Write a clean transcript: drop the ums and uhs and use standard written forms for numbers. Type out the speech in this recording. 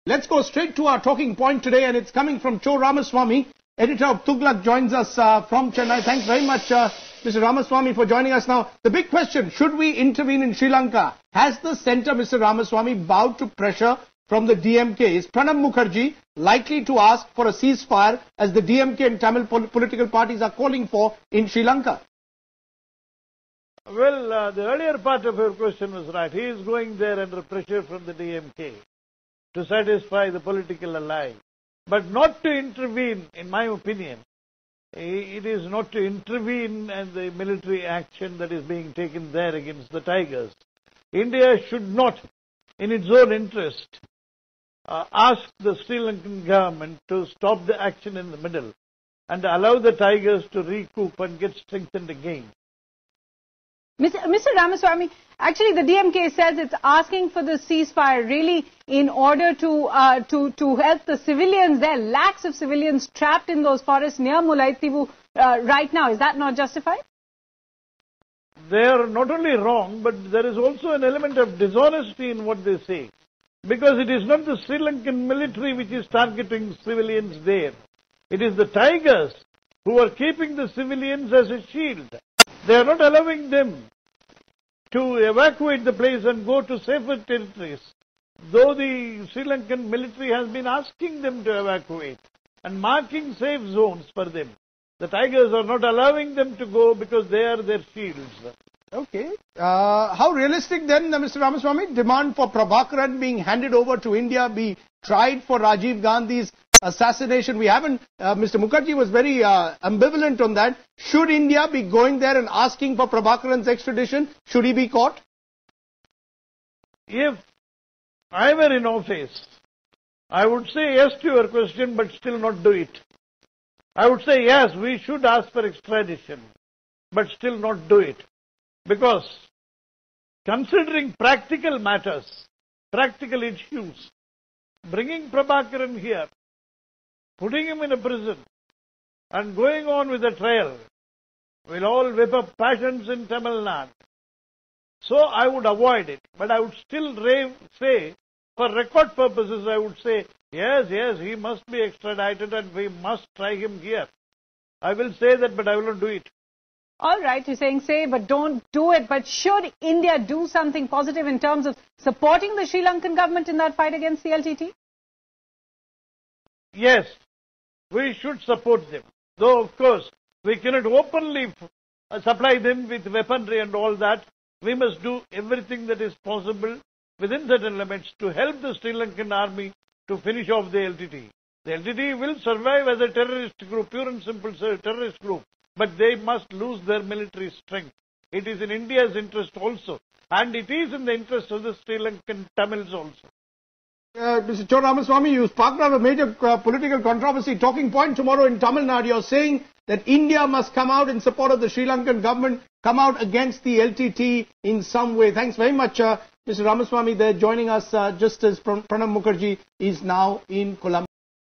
Let's go straight to our talking point today, and it's coming from Cho Ramaswamy, editor of Tughlaq, joins us from Chennai. Thanks very much, Mr. Ramaswamy, for joining us. Now, the big question, should we intervene in Sri Lanka? Has the centre, Mr. Ramaswamy, bowed to pressure from the DMK? Is Pranab Mukherjee likely to ask for a ceasefire, as the DMK and Tamil political parties are calling for in Sri Lanka? Well, the earlier part of your question was right. He is going there under pressure from the DMK to satisfy the political ally. But not to intervene, in my opinion. It is not to intervene in the military action that is being taken there against the Tigers. India should not, in its own interest, ask the Sri Lankan government to stop the action in the middle and allow the Tigers to recoup and get strengthened again. Mr. Ramaswamy, actually the DMK says it's asking for the ceasefire really in order to help the civilians. There are lakhs of civilians trapped in those forests near Mullaitivu right now. Is that not justified? They are not only wrong, but there is also an element of dishonesty in what they say. Because it is not the Sri Lankan military which is targeting civilians there. It is the Tigers who are keeping the civilians as a shield. They are not allowing them to evacuate the place and go to safer territories, though the Sri Lankan military has been asking them to evacuate and marking safe zones for them. The Tigers are not allowing them to go because they are their shields. Okay. How realistic then, Mr. Ramaswamy, demand for Prabhakaran being handed over to India, be tried for Rajiv Gandhi's assassination? We haven't, Mr. Mukherjee was very ambivalent on that. Should India be going there and asking for Prabhakaran's extradition? Should he be caught? If I were in office, I would say yes to your question, but still not do it. I would say yes, we should ask for extradition, but still not do it. Because considering practical matters, practical issues, bringing Prabhakaran here, putting him in a prison and going on with the trial will all whip up passions in Tamil Nadu. So I would avoid it. But I would still say, for record purposes, I would say, yes, he must be extradited and we must try him here. I will say that, but I will not do it. All right, you're saying say, but don't do it. But should India do something positive in terms of supporting the Sri Lankan government in that fight against the LTTE? Yes, we should support them. Though, of course, we cannot openly supply them with weaponry and all that. We must do everything that is possible within certain limits to help the Sri Lankan army to finish off the LTTE. The LTTE will survive as a terrorist group, pure and simple terrorist group, but they must lose their military strength. It is in India's interest also, and it is in the interest of the Sri Lankan Tamils also. Mr. Cho Ramaswamy, you sparked out a major political controversy. Talking point tomorrow in Tamil Nadu, you're saying that India must come out in support of the Sri Lankan government, come out against the LTTE in some way. Thanks very much, Mr. Ramaswamy, there joining us just as Pranab Mukherjee is now in Colombo.